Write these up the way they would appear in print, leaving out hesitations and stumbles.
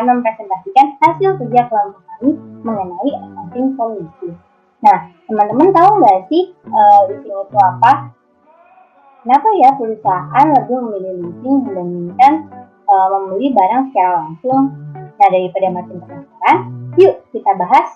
mempresentasikan hasil kerja kelompok kami mengenai accounting policy. Nah, teman-teman tahu nggak sih leasing itu apa? Kenapa ya perusahaan lebih memilih leasing dibandingkan membeli barang secara langsung? Nah, daripada makin penasaran, yuk kita bahas.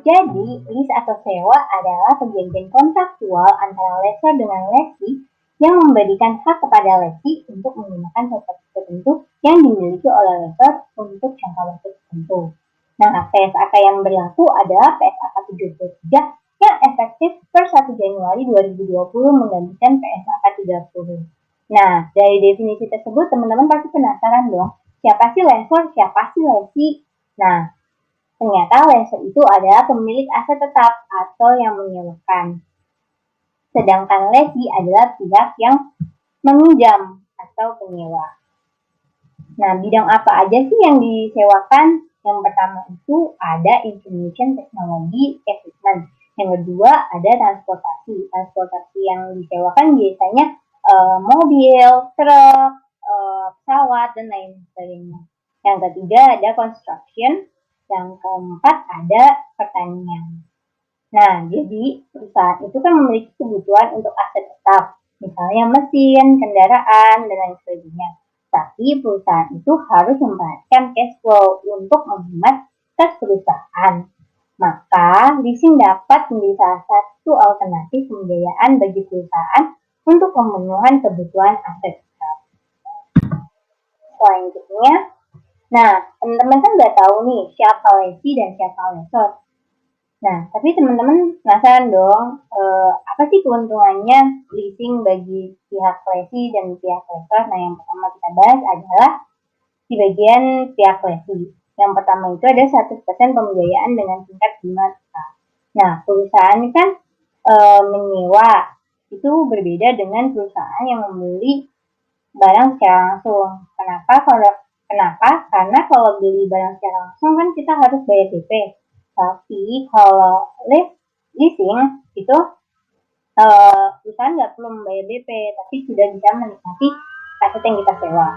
Jadi, lease atau sewa adalah perjanjian kontraktual antara lessor dengan lessee yang memberikan hak kepada lessee untuk menggunakan properti tertentu yang dimiliki oleh lessor untuk jangka waktu tertentu. Nah, PSAK yang berlaku adalah PSAK 33 yang efektif per 1 Januari 2020 menggantikan PSAK 30. Nah, dari definisi tersebut teman-teman pasti penasaran dong, siapa sih lessor, siapa sih lessee? Nah, ternyata lessor itu adalah pemilik aset tetap atau yang menyewakan. Sedangkan lessee adalah pihak yang meminjam atau penyewa. Nah, bidang apa aja sih yang disewakan? Yang pertama itu ada information technology equipment. Yang kedua ada transportasi. Transportasi yang disewakan biasanya mobil, truk, pesawat, dan lain sebagainya. Yang ketiga ada construction. Yang keempat ada pertanian. Nah, jadi perusahaan itu kan memiliki kebutuhan untuk aset tetap, misalnya mesin, kendaraan, dan lain sebagainya. Tapi perusahaan itu harus memperhatikan cash flow untuk menghemat kas perusahaan. Maka, leasing dapat menjadi salah satu alternatif pembiayaan bagi perusahaan untuk pemenuhan kebutuhan aset tetap. Selanjutnya, nah, teman-teman kan udah tahu nih siapa lessee dan siapa lessor. Nah, tapi teman-teman penasaran dong, apa sih keuntungannya leasing bagi pihak lessee dan pihak lessor? Nah, yang pertama kita bahas adalah di bagian pihak lessee. Yang pertama itu ada 100% pembiayaan dengan tingkat bunga tetap. Nah, perusahaan ini kan menyewa, itu berbeda dengan perusahaan yang membeli barang secara langsung. Kenapa? Karena kalau beli barang secara langsung kan kita harus bayar DP. Tapi kalau leasing itu perusahaan nggak perlu membayar DP, tapi sudah bisa menikmati aset yang kita sewa.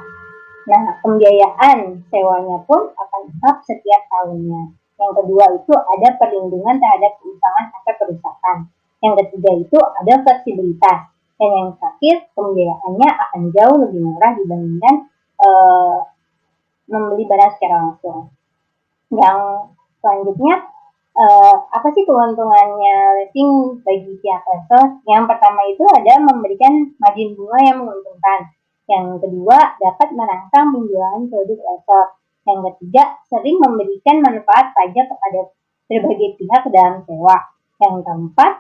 Nah, pembiayaan sewanya pun akan tetap setiap tahunnya. Yang kedua itu ada perlindungan terhadap keuangan aset perusahaan. Yang ketiga itu ada fleksibilitas. Dan yang terakhir, pembiayaannya akan jauh lebih murah dibandingkan membeli barang secara langsung. Yang selanjutnya, apa sih keuntungannya leasing bagi pihak lessor? Yang pertama itu ada memberikan margin bunga yang menguntungkan. Yang kedua, dapat merangsang penjualan produk lessor. Yang ketiga, sering memberikan manfaat pajak kepada berbagai pihak dalam sewa. Yang keempat,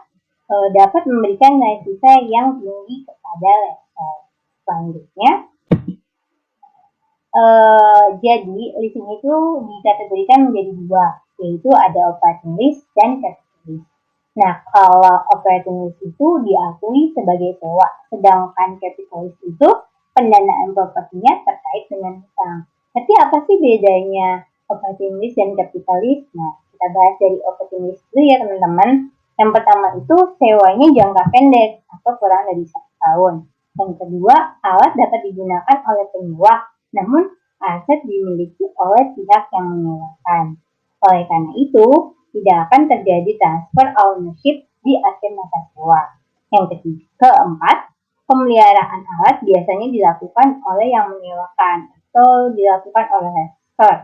dapat memberikan nilai sisa yang tinggi kepada lessor. Selanjutnya, jadi leasing itu dikategorikan menjadi dua, yaitu ada operating lease dan capital lease. Nah, kalau operating lease itu diakui sebagai sewa, sedangkan capital lease itu pendanaan propertinya terkait dengan hutang. Tapi apa sih bedanya operating lease dan capital lease? Nah, kita bahas dari operating lease dulu ya teman-teman. Yang pertama itu sewanya jangka pendek atau kurang dari 1 tahun. Yang kedua, alat dapat digunakan oleh penyewa, namun aset dimiliki oleh pihak yang menyewakan. Oleh karena itu, tidak akan terjadi transfer ownership di akhir masa sewa. Yang keempat, pemeliharaan alat biasanya dilakukan oleh yang menyewakan atau dilakukan oleh lessor.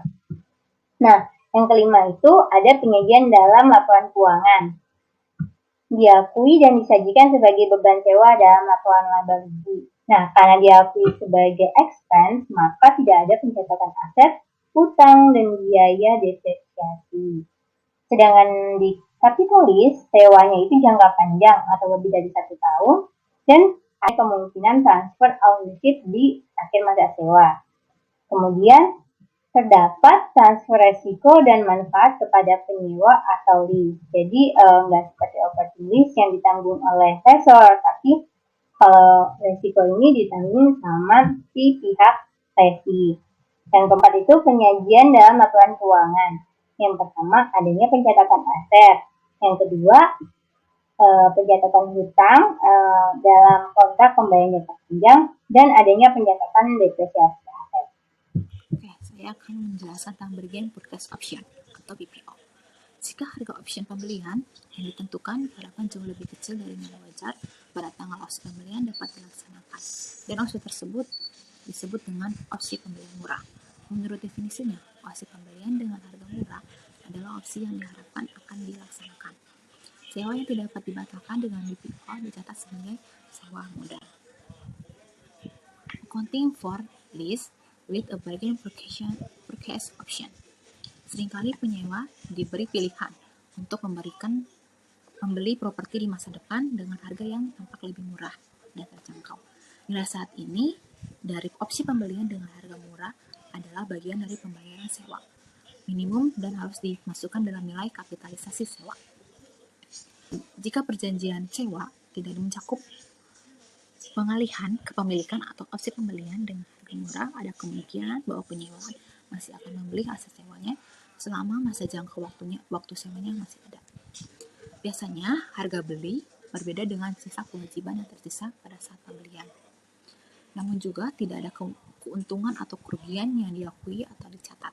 Nah, yang kelima itu ada penyajian dalam laporan keuangan. Diakui dan disajikan sebagai beban sewa dalam laporan laba rugi. Nah, karena diakui sebagai expense, maka tidak ada pencatatan aset, utang, dan biaya depresiasi. Sedangkan di capital lease, sewanya itu jangka panjang atau lebih dari 1 tahun, dan ada kemungkinan transfer ownership di akhir masa sewa. Kemudian, terdapat transfer resiko dan manfaat kepada penyewa atau lease. Jadi, nggak seperti operating lease yang ditanggung oleh lessor, tapi kalau resiko ini ditanggung sama si pihak lessee. Yang keempat itu penyajian dalam laporan keuangan. Yang pertama, adanya pencatatan aset. Yang kedua, pencatatan hutang dalam kontrak pembayaran jangka panjang dan adanya pencatatan depresiasi aset. saya akan menjelaskan tentang bargain purchase option atau BPO. Jika harga option pembelian yang ditentukan diharapkan jauh lebih kecil dari nilai wajar pada tanggal opsi pembelian dapat dilaksanakan, dan opsi tersebut disebut dengan opsi pembelian murah. Menurut definisinya, opsi pembelian dengan harga murah adalah opsi yang diharapkan akan dilaksanakan. Sewa yang tidak dapat dibatalkan dengan BPO dicatat sebagai sewa modal. Accounting for lease with a bargain purchase option. Seringkali penyewa diberi pilihan untuk membeli properti di masa depan dengan harga yang tampak lebih murah dan terjangkau. Nilai saat ini dari opsi pembelian dengan harga murah adalah bagian dari pembayaran sewa minimum dan harus dimasukkan dalam nilai kapitalisasi sewa. Jika perjanjian sewa tidak mencakup pengalihan kepemilikan atau opsi pembelian dengan harga murah, ada kemungkinan bahwa penyewa masih akan membeli aset sewanya selama masa jangka waktu sewanya masih ada. Biasanya, harga beli berbeda dengan sisa kewajiban yang tersisa pada saat pembelian. Namun juga tidak ada keuntungan atau kerugian yang diakui atau dicatat.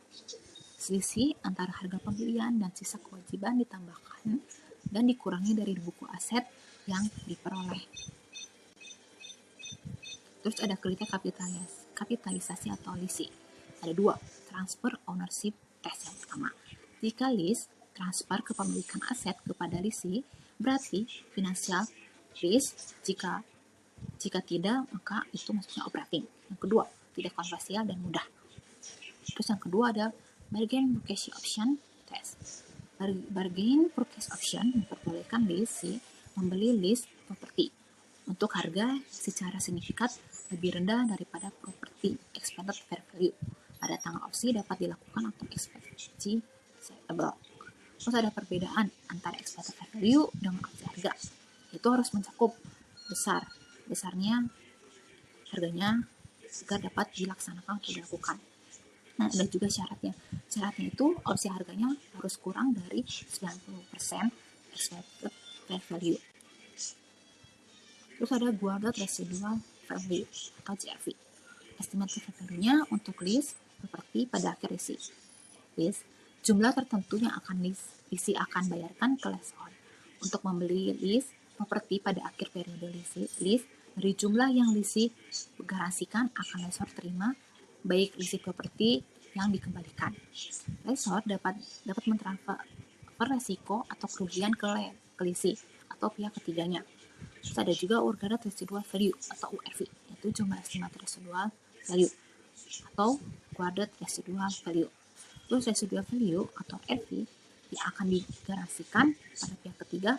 Selisih antara harga pembelian dan sisa kewajiban ditambahkan dan dikurangi dari buku aset yang diperoleh. Terus ada kriteria kapitalisasi atau lease. Ada 2, transfer ownership test. Yang pertama, jika lease transfer kepemilikan aset kepada lease, berarti financial risk. Jika tidak, maka itu maksudnya operating. Yang kedua, tidak kontroversial dan mudah. Terus yang kedua ada bargain purchase option test. Bargain purchase option memperbolehkan lease membeli lease properti untuk harga secara signifikan lebih rendah daripada property expected fair value. Pada tanggal opsi dapat dilakukan atau ekspektasi sellable. Terus ada perbedaan antara expected fair value dengan opsi harga. Itu harus mencakup besarnya harganya agar dapat dilaksanakan atau dilakukan. Nah, ada juga syaratnya. Syaratnya itu opsi harganya harus kurang dari 90% expected fair value. Terus ada guarded residual value atau GRV. Estimated fair value-nya untuk lease properti pada akhir lease. Jumlah tertentu yang akan lease akan bayarkan ke lessor untuk membeli lease properti pada akhir periode lease dari jumlah yang lease garansikan akan lessor terima, baik lease properti yang dikembalikan. Lessor dapat mentransfer resiko atau kerugian ke lease atau pihak ketiganya. Terus ada juga Guarded Residual Value atau URV, yaitu jumlah estimated residual value atau Guarded Residual Value. Terus residual value atau RV yang akan digaransikan pada pihak ketiga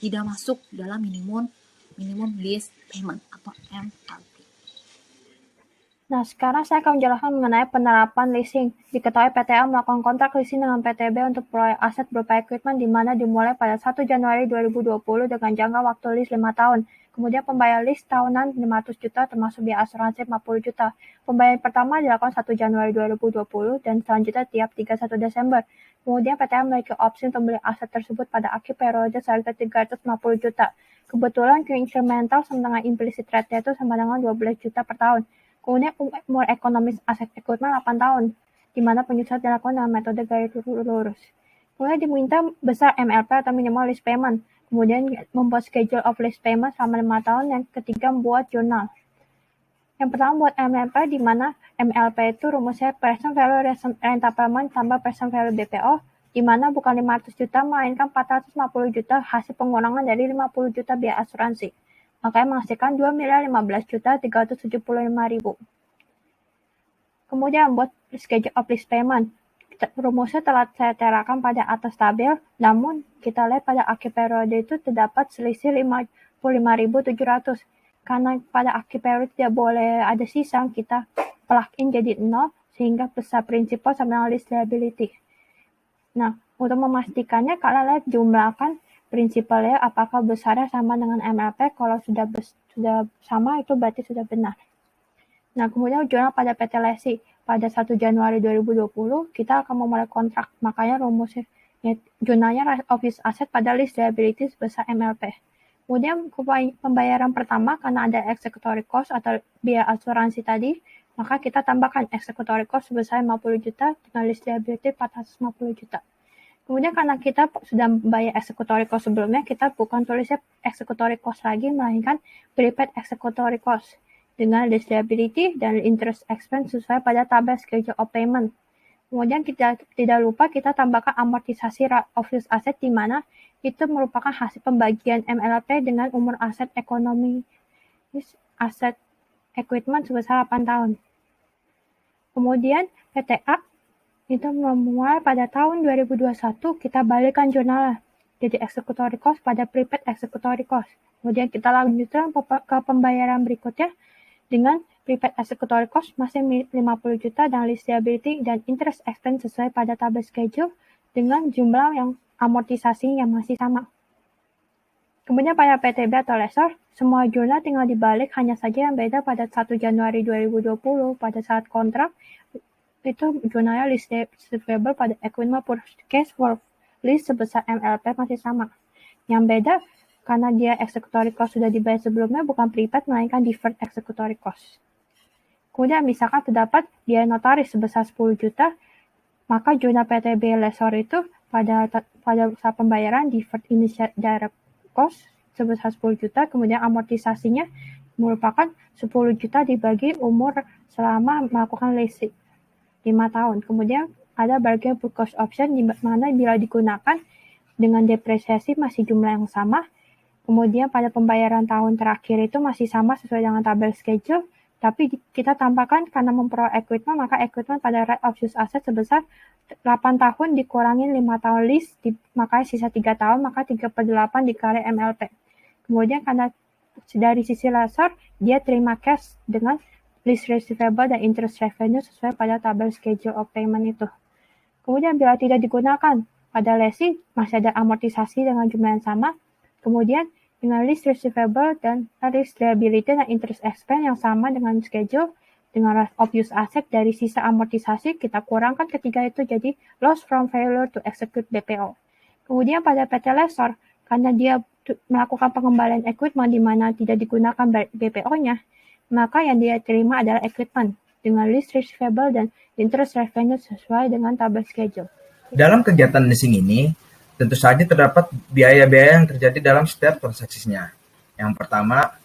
tidak masuk dalam minimum lease payment atau MLP. Nah, sekarang saya akan menjelaskan mengenai penerapan leasing. Diketahui PTA melakukan kontrak leasing dengan PTB untuk proyek aset berupa equipment di mana dimulai pada 1 Januari 2020 dengan jangka waktu lease 5 tahun. Kemudian pembayaran lease tahunan 500 juta termasuk biaya asuransi 40 juta. Pembayaran pertama dilakukan 1 Januari 2020 dan selanjutnya tiap 31 Desember. Kemudian PTA memiliki opsi untuk membeli aset tersebut pada akhir periode seharga 350 juta. Kebetulan incremental sama dengan implicit rate itu sama dengan 12 juta per tahun. Kemudian umur ekonomis aset equipment 8 tahun, di mana penyusunan dilakukan dengan metode garis lurus. Kemudian diminta besar MLP atau minimal lease payment. Kemudian membuat schedule of lease payment selama 5 tahun. Yang ketiga membuat jurnal. Yang pertama buat MLP, di mana MLP itu rumusnya present value rental payment tambah present value BPO, di mana bukan 500 juta melainkan 450 juta hasil pengurangan dari 50 juta biaya asuransi. Makanya menghasilkan 2.015.375.000. Kemudian buat schedule of lease payment. Rumusnya telah saya terakan pada atas tabel, namun kita lihat pada akhir periode itu terdapat selisih 55.700. Karena pada akhir periode tidak boleh ada sisa, kita plug in jadi 0, sehingga besar prinsipal sama dengan lease liability. Nah, untuk memastikannya, kalian lihat jumlahkan prinsipalnya apakah besarnya sama dengan MLP. Kalau sudah sama itu berarti sudah benar. Nah, kemudian jurnal pada PT Lesi pada 1 Januari 2020 kita akan memulai kontrak. Makanya rumusnya jurnalnya office asset pada list liability sebesar MLP. Kemudian pembayaran pertama karena ada executory cost atau biaya asuransi tadi maka kita tambahkan executory cost sebesar 50 juta dengan lease liability 450 juta. Kemudian karena kita sudah membayar executory cost sebelumnya, kita bukan tulisnya executory cost lagi, melainkan prepaid executory cost dengan lease liability dan interest expense sesuai pada tabel schedule of payment. Kemudian kita tidak lupa kita tambahkan amortisasi right of use asset, di mana itu merupakan hasil pembagian MLP dengan umur aset ekonomi aset equipment sebesar 8 tahun. Kemudian PTA itu memulai pada tahun 2021, kita balikkan jurnalnya jadi executory cost pada prepaid executory cost. Kemudian kita lanjutkan ke pembayaran berikutnya dengan prepaid executory cost masih 50 juta dan lease liability dan interest expense sesuai pada tabel schedule dengan jumlah yang amortisasi yang masih sama. Kemudian pada PTB atau lessor, semua jurnal tinggal dibalik, hanya saja yang beda pada 1 Januari 2020 pada saat kontrak itu jurnalnya lease receivable pada equipment purchase for lease sebesar MLP masih sama. Yang beda karena dia executory cost sudah dibayar sebelumnya, bukan prepaid melainkan deferred executory cost. Kemudian misalkan terdapat biaya notaris sebesar 10 juta, maka jurnal PTB lessor itu pada saat pembayaran deferred initial direct cost sebesar 10 juta, kemudian amortisasinya merupakan 10 juta dibagi umur selama melakukan leasing 5 tahun. Kemudian ada bargain purchase option, di mana bila digunakan dengan depresiasi masih jumlah yang sama. Kemudian pada pembayaran tahun terakhir itu masih sama sesuai dengan tabel schedule, tapi kita tambahkan karena memperoleh equipment, maka equipment pada right of use asset sebesar 8 tahun dikurangin 5 tahun lease, maka sisa 3 tahun, maka 3/8 dikali MLP. Kemudian karena dari sisi lessor, dia terima cash dengan lease receivable dan interest revenue sesuai pada tabel schedule of payment itu. Kemudian bila tidak digunakan pada lessee, masih ada amortisasi dengan jumlah yang sama. Kemudian dengan lease receivable dan lease liability dan interest expense yang sama dengan schedule, dengan right of use asset dari sisa amortisasi, kita kurangkan ketiga itu jadi loss from failure to execute BPO. Kemudian pada PT lessor, karena dia melakukan pengembalian equipment di mana tidak digunakan BPO-nya, maka yang dia terima adalah equipment dengan lease receivable dan interest revenue sesuai dengan tabel schedule. Dalam kegiatan leasing ini, tentu saja terdapat biaya-biaya yang terjadi dalam setiap transaksinya. Yang pertama,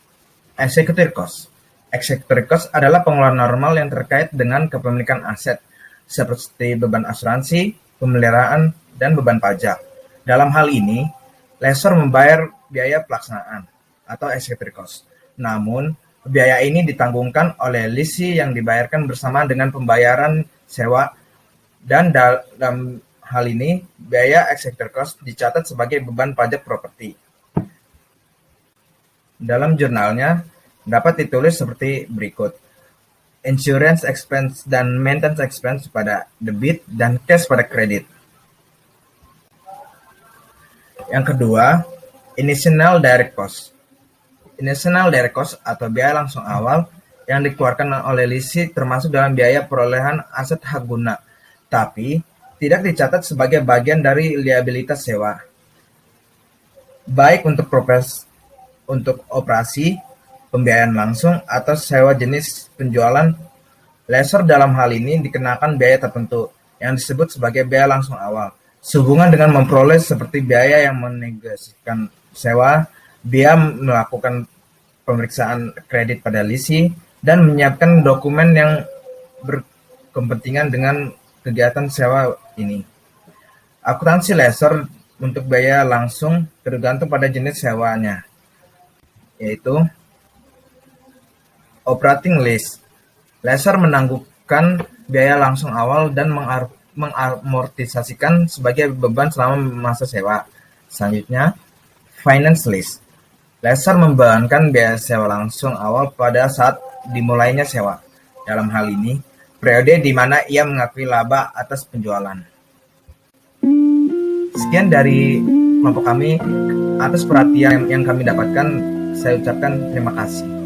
executory cost. Executory cost adalah pengeluaran normal yang terkait dengan kepemilikan aset, seperti beban asuransi, pemeliharaan, dan beban pajak. Dalam hal ini, lessor membayar biaya pelaksanaan atau executory cost. Namun, biaya ini ditanggungkan oleh lessee yang dibayarkan bersamaan dengan pembayaran sewa, dan dalam hal ini, biaya executory cost dicatat sebagai beban pajak properti. Dalam jurnalnya, dapat ditulis seperti berikut. Insurance expense dan maintenance expense pada debit dan cash pada kredit. Yang kedua, initial direct cost. Initial direct cost atau biaya langsung awal yang dikeluarkan oleh lessee termasuk dalam biaya perolehan aset hak guna, tapi tidak dicatat sebagai bagian dari liabilitas sewa. Baik untuk operasi, pembiayaan langsung, atau sewa jenis penjualan, lessor dalam hal ini dikenakan biaya tertentu yang disebut sebagai biaya langsung awal. Sehubungan dengan memperoleh seperti biaya yang menegosiasikan sewa, biaya melakukan pemeriksaan kredit pada lessee, dan menyiapkan dokumen yang berkepentingan dengan kegiatan sewa ini. Akuntansi lessor untuk biaya langsung tergantung pada jenis sewanya, yaitu operating lease. Lessor menangguhkan biaya langsung awal dan mengamortisasikan sebagai beban selama masa sewa. Selanjutnya, finance lease. Lessor membebankan biaya sewa langsung awal pada saat dimulainya sewa. Dalam hal ini, periode di mana ia mengakui laba atas penjualan. Sekian dari kelompok kami. Atas perhatian yang kami dapatkan, saya ucapkan terima kasih.